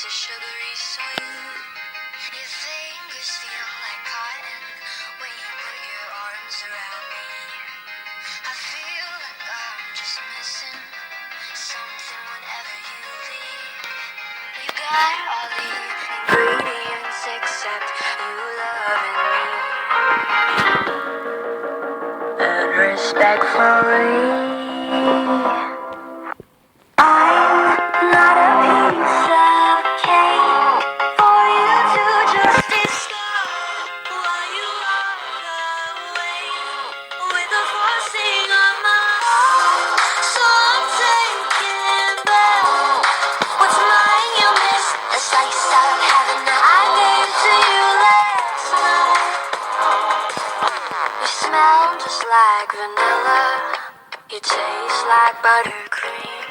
a sugary sweet. Your fingers feel like cotton when you put your arms around me. I feel like I'm just missing something whenever you leave. You got all the ingredients except you loving me. And respectfully, I'm not a piece of cake for you to just discard while you walk away with the forcing of my heart. So I'm taking back what's mine. You miss a slice of heaven that I gave to you last night. You smell just like vanilla. You taste like buttercream.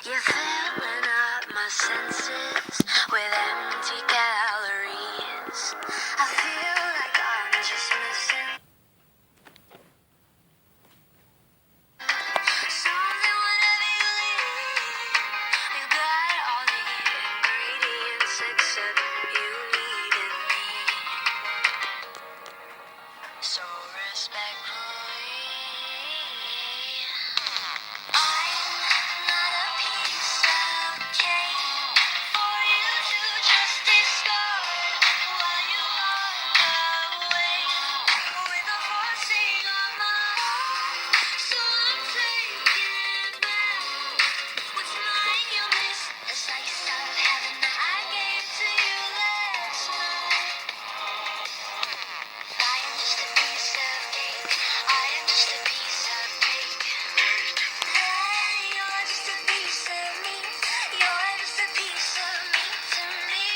You're filling up my senses with empty calories. I feel like I'm just missing something whenever you leave. You got all the ingredients except you needed me. So respectfully, I'm not a piece of cake for you to just discard while you walk away with the forcing of my heart. So I'm taking back what's mine. You miss a slice of heaven that I gave to you last night. I am just a piece of cake. I am just a piece of cake. You're just a piece of me. You're just a piece of me to me.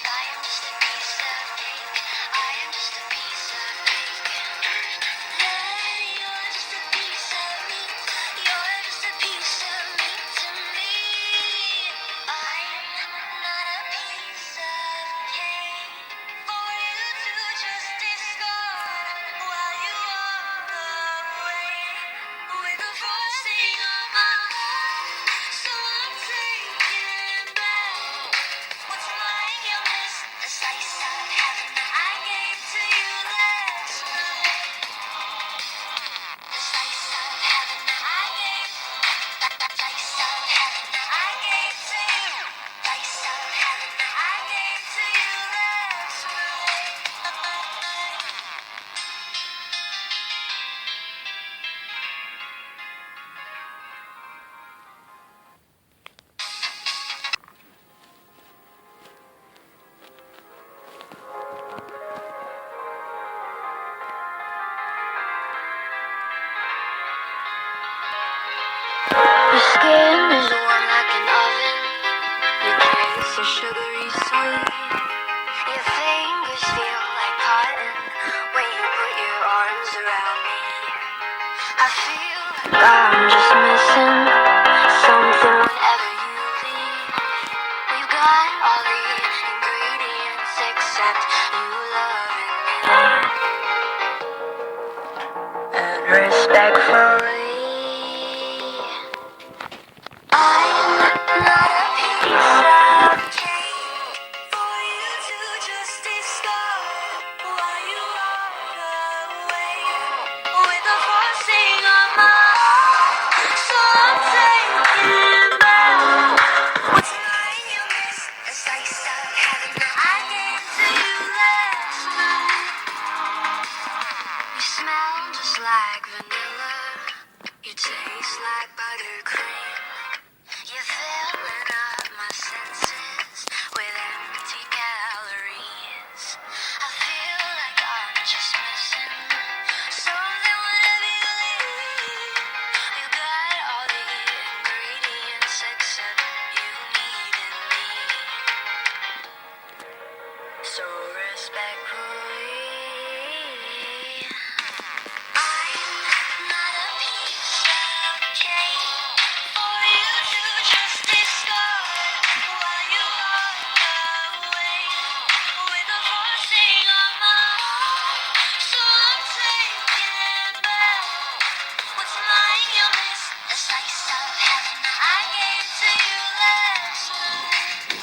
I am just a piece of cake. I am just a piece of cake. You're just a piece of me. You're just a piece of me to me. I'm not a piece of cake for you to just discard while you walk away with the forcing of my heart. So I'm taking back what's mine. You miss a slice of heaven that I gave to you last night. A slice of heaven that I gave. Slice of heaven that I gave to you. Slice of heaven that I gave to you last night. Your skin is warm like an oven. Your kiss is sugary sweet. Your fingers feel like cotton when you put your arms around me. I feel like I'm just missing something whenever you leave. We've got all the ingredients except you loving me. And respectfully, I'm not a piece of cake for you to just discard while you walk away with the forcing of my heart. So I'm taking back what's mine. You miss a slice of heaven that I gave to you last night. You smell just like vanilla. You taste like buttercream. You're filling up my senses with empty calories. I feel like I'm just missing something whenever you leave. You got all the ingredients except you needed me. So respectfully, I'm not a piece of cake for you to just discard while you walk away with the forcing of my heart. So I'm taking back what's mine. You miss a slice of heaven that I gave to you last night.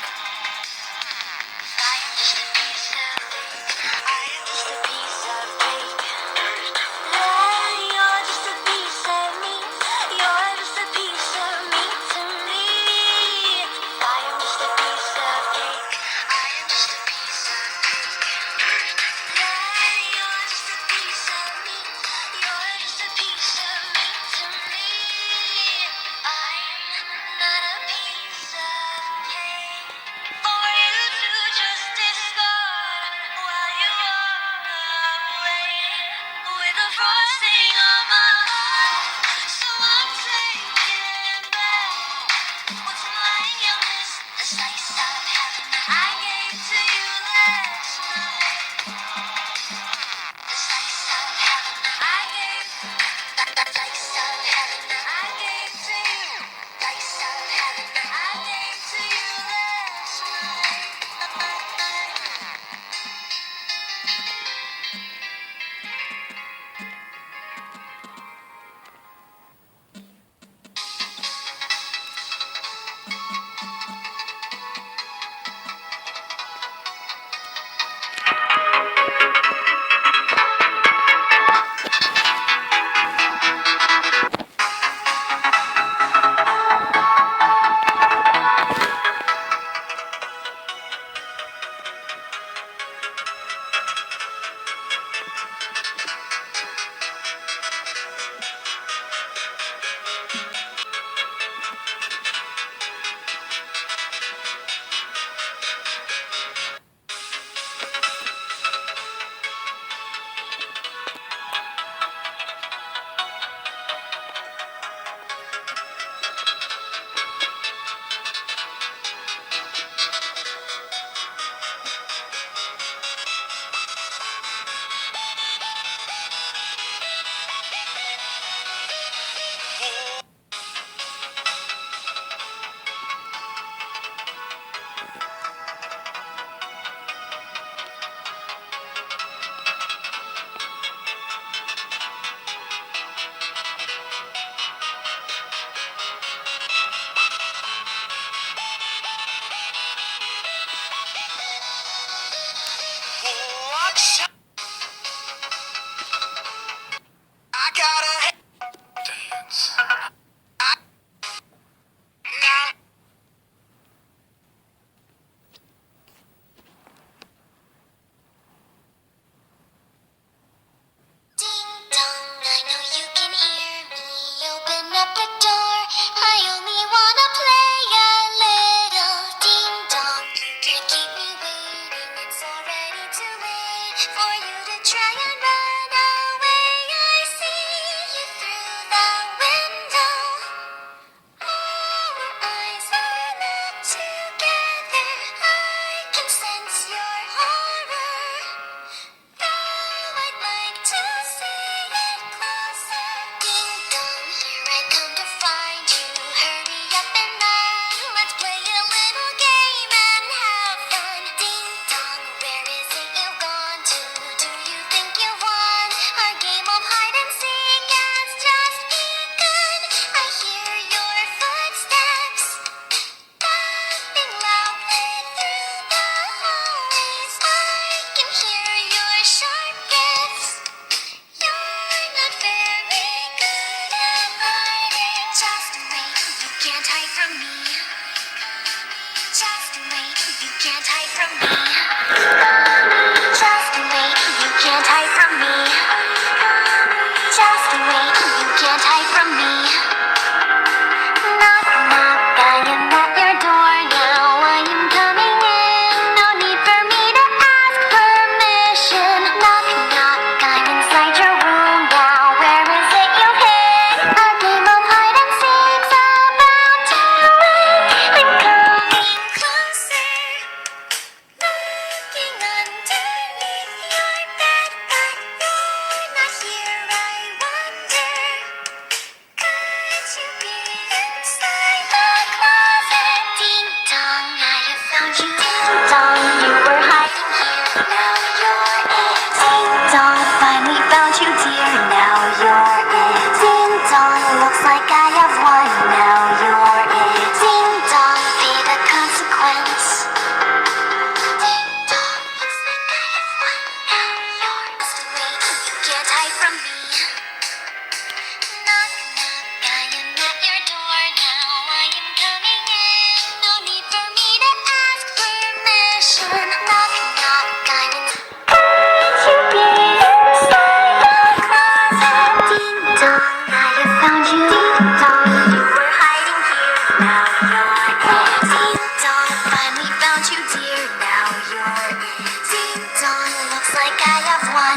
I gotta dance. Ding dong, I know you can hear me. Open up the door. I only wanna play a little. Ding dong, you can't keep me waiting. It's already too late for you to try and run away. I see you through the window. Our eyes are not together. I can sense your horror. Though I'd like to see it closer. Ding dong, here I come to find you. Hurry up and run. Let's play a little game and have fun. Ding dong, where is it you've gone to? Do you think you won? Our game of hide and seek has just begun. I hear your footsteps tapping loudly through the hallways. I can hear your sharp gifts. You're not very good at hiding. Just wait, you can't hide from me. Just wait, you can't hide from me. Just wait, you can't hide from me. Just wait, you can't hide from me. Knock, knock, I am at your door now. I am coming in. No need for me to ask permission. Knock, knock, I'm inside your room now. Where is it you hid? A game of hide and seek's about to end. I'm coming closer, looking underneath your bed, but you're not here. I wonder. Could you be inside the closet? Ding dong, I have found you. Ding dong, you were hiding here. Now you're in. Ding dong, finally found you, dear. Now you're in. Ding dong, looks like I have won. Now you're in. Ding dong, be the consequence. Ding dong, looks like I have won. Now you're just wait, you can't hide from me. Knock, knock, I am at your door now. I am coming in. No need for me to ask permission. Knock, knock, I'm in. Could you be inside the closet? Ding dong, I have found you. Ding dong, you were hiding here. Now you're in. Ding dong, finally found you, dear. Now you're in. Ding dong, looks like I have won.